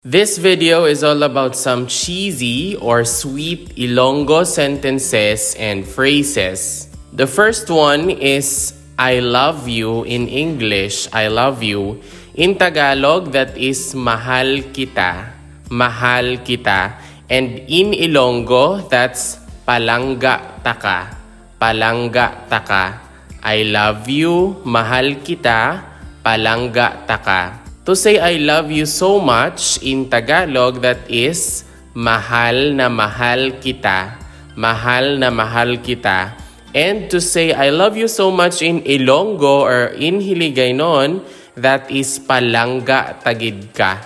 This video is all about some cheesy or sweet Ilonggo sentences and phrases. The first one is I love you in English, I love you. In Tagalog, that is mahal kita, mahal kita. And in Ilonggo, that's palangga taka, palangga taka. I love you, mahal kita, palangga taka. To say I love you so much in Tagalog, that is mahal na mahal kita. Mahal na mahal kita. And to say I love you so much in Ilonggo or in Hiligaynon, that is palangga tagid ka.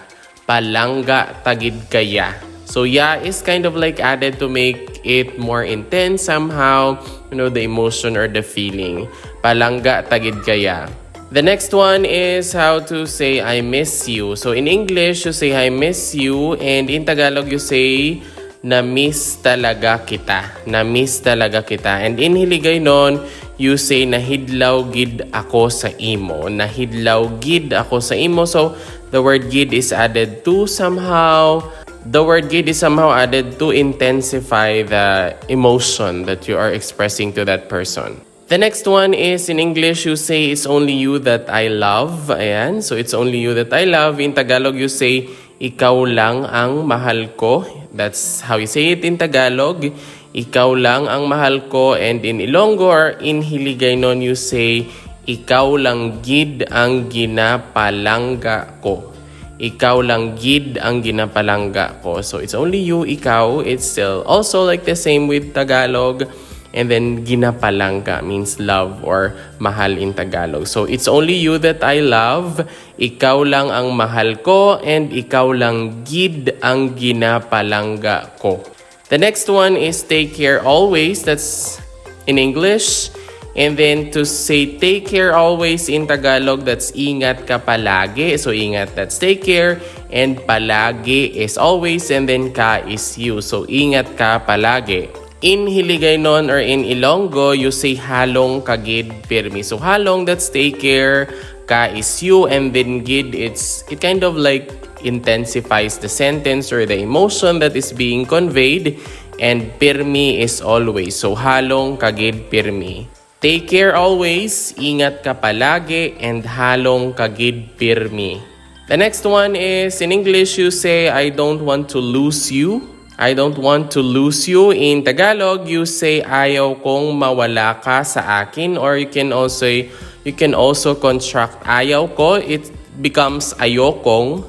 Palangga tagid kaya. So yeah is kind of like added to make it more intense somehow, the emotion or the feeling. Palangga tagid kaya. The next one is how to say I miss you. So in English, you say I miss you, and in Tagalog, you say na-miss talaga kita. Na-miss talaga kita. And in Hiligaynon, you say nahidlaw gid ako sa imo. Nahidlaw gid ako sa imo. So the word gid is added to somehow. The word gid is somehow added to intensify the emotion that you are expressing to that person. The next one is in English, you say it's only you that I love. Ayan. So it's only you that I love. In Tagalog, you say ikaw lang ang mahal ko. That's how you say it in Tagalog. Ikaw lang ang mahal ko. And in Ilonggo or in Hiligaynon, you say ikaw lang gid ang ginapalangga ko. Ikaw lang gid ang ginapalangga ko. So it's only you, ikaw. It's still also like the same with Tagalog. And then ginapalangga means love or mahal in Tagalog. So it's only you that I love, ikaw lang ang mahal ko, and ikaw lang gid ang ginapalangga ko. The next one is take care always. That's in English. And then to say take care always in Tagalog, that's ingat ka palagi. So ingat, that's take care. And palagi is always, and then ka is you. So ingat ka palagi. In Hiligaynon or in Ilonggo, you say halong kagid pirmi. So halong, that's take care, ka is you, and then gid, it kind of like intensifies the sentence or the emotion that is being conveyed, and pirmi is always. So halong kagid pirmi. Take care always, ingat ka palagi, and halong kagid pirmi. The next one is in English, you say I don't want to lose you. I don't want to lose you. In Tagalog, you say ayaw kong mawala ka sa akin, or you can also construct ayaw ko. It becomes ayokong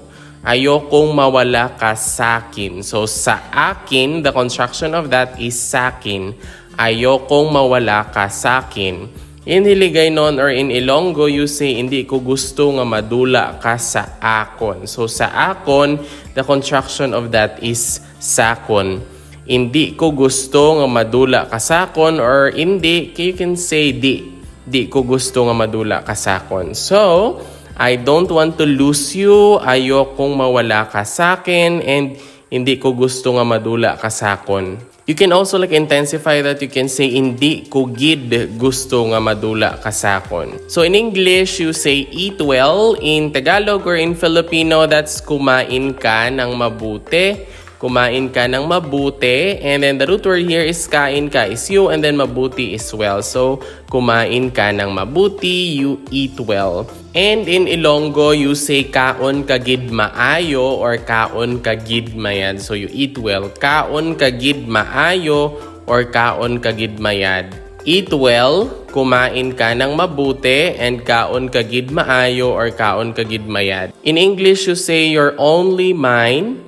mawala ka sa akin. So sa akin, the construction of that is sakin. Ayokong mawala ka sa akin. In Hiligaynon or in Ilonggo, you say hindi ko gusto nga madula ka sa akon. So sa akon, the construction of that is sakon. Hindi ko gusto nga madula ka sakon, or hindi, you can say di. Di ko gusto nga madula ka sakon. So, I don't want to lose you, ayokong mawala ka sa akin, and hindi ko gusto nga madula ka sakon. You can also like intensify that. You can say hindi ko gid gusto nga madula ka sakon. So in English, you say eat well. In Tagalog or in Filipino, that's kumain ka ng mabuti. Kumain ka ng mabuti. And then the root word here is kain ka is you, and then mabuti is well. So kumain ka ng mabuti, you eat well. And in Ilonggo, you say kaon kagid maayo or kaon kagid mayad. So you eat well. Kaon kagid maayo or kaon kagid mayad. Eat well, kumain ka ng mabuti, and kaon kagid maayo or kaon kagid mayad. In English, you say you're only mine.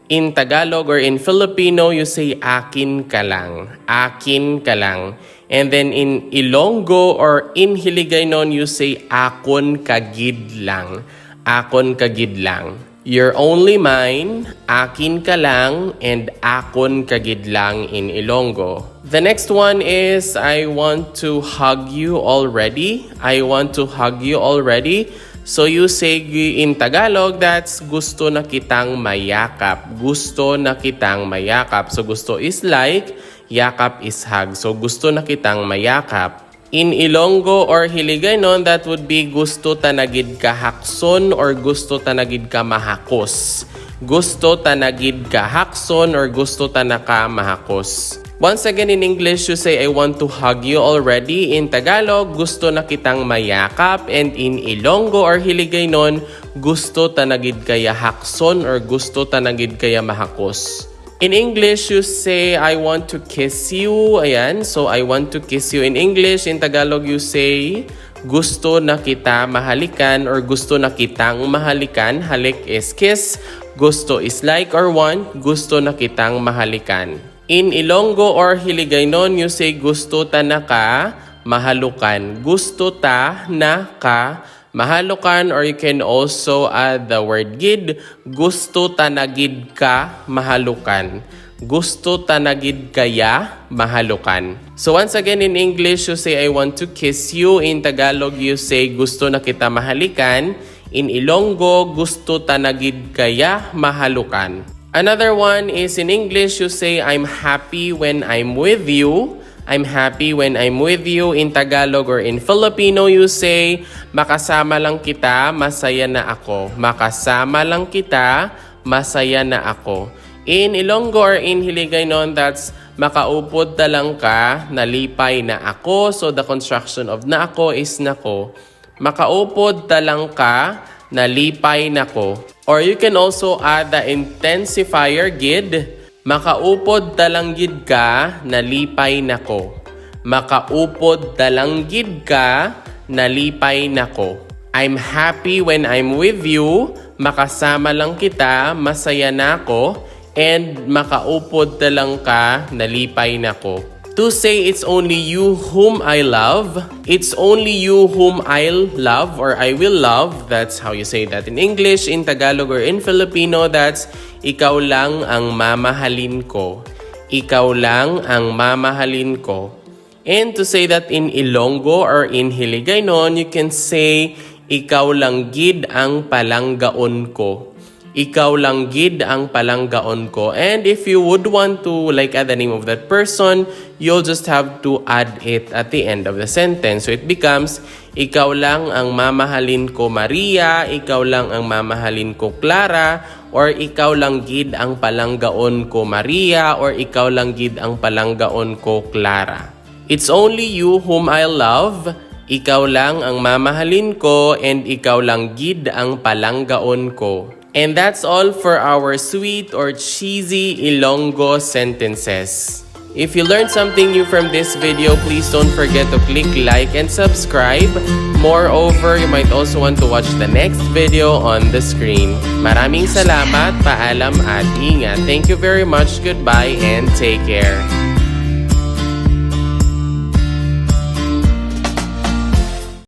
In Tagalog or in Filipino, you say akin ka lang. Akin ka lang. And then in Ilonggo or in Hiligaynon, you say akon kagid lang. Akon kagid lang. You're only mine, akin ka lang, and akon kagid lang in Ilonggo. The next one is I want to hug you already. I want to hug you already. So you say in Tagalog, that's gusto na kitang mayakap. Gusto na kitang mayakap. So gusto is like, yakap is hug. So gusto na kitang mayakap. In Ilonggo or Hiligaynon, that would be gusto tanagid ka hakson or gusto tanagid ka mahakos. Gusto ta na gid ka hakson or gusto ta na ka mahakos. Once again, in English, you say, I want to hug you already. In Tagalog, gusto na kitang mayakap. And in Ilonggo or Hiligaynon, gusto ta na gid kaya hakson or gusto ta na gid kaya mahakos. In English, you say, I want to kiss you. Ayan, so I want to kiss you in English. In Tagalog, you say, gusto na kita mahalikan or gusto na kitang mahalikan. Halik is kiss. Gusto is like or want. Gusto na kitang mahalikan. In Ilonggo or Hiligaynon, you say, gusto ta na ka mahalukan. Gusto ta na ka mahalukan, or you can also add the word gid. Gusto ta na gid ka mahalukan. Gusto ta na gid kaya mahalukan. So once again, in English, you say, I want to kiss you. In Tagalog, you say, gusto na kita mahalikan. In Ilonggo, gusto ta na gid kaya mahalukan. Another one is in English, you say, I'm happy when I'm with you. I'm happy when I'm with you. In Tagalog or in Filipino, you say, makasama lang kita, masaya na ako. Makasama lang kita, masaya na ako. In Ilonggo or in Hiligaynon, that's makaupod na lang ka, nalipay na ako. So the construction of na ako is nako. Makaupod na lang ka, nalipay nako. Or you can also add the intensifier gid. Makaupod talang gid ka, nalipay nako. Makaupod talang gid ka, nalipay nako. I'm happy when I'm with you. Makasama lang kita, masaya na ako. And makaupod talang ka, nalipay nako. To say it's only you whom I love. It's only you whom I'll love or I will love. That's how you say that in English. In Tagalog or in Filipino, that's ikaw lang ang mamahalin ko. Ikaw lang ang mamahalin ko. And to say that in Ilonggo or in Hiligaynon, you can say, ikaw lang gid ang palanggaon ko. Ikaw lang gid ang palanggaon ko. And if you would want to add the name of that person, you'll just have to add it at the end of the sentence. So it becomes, ikaw lang ang mamahalin ko Maria, ikaw lang ang mamahalin ko Clara, or ikaw lang gid ang palanggaon ko Maria, or ikaw lang gid ang palanggaon ko Clara. It's only you whom I love. Ikaw lang ang mamahalin ko, and ikaw lang gid ang palanggaon ko. And that's all for our sweet or cheesy Ilonggo sentences. If you learned something new from this video, please don't forget to click like and subscribe. Moreover, you might also want to watch the next video on the screen. Maraming salamat, paalam at ingat. Thank you very much, goodbye, and take care.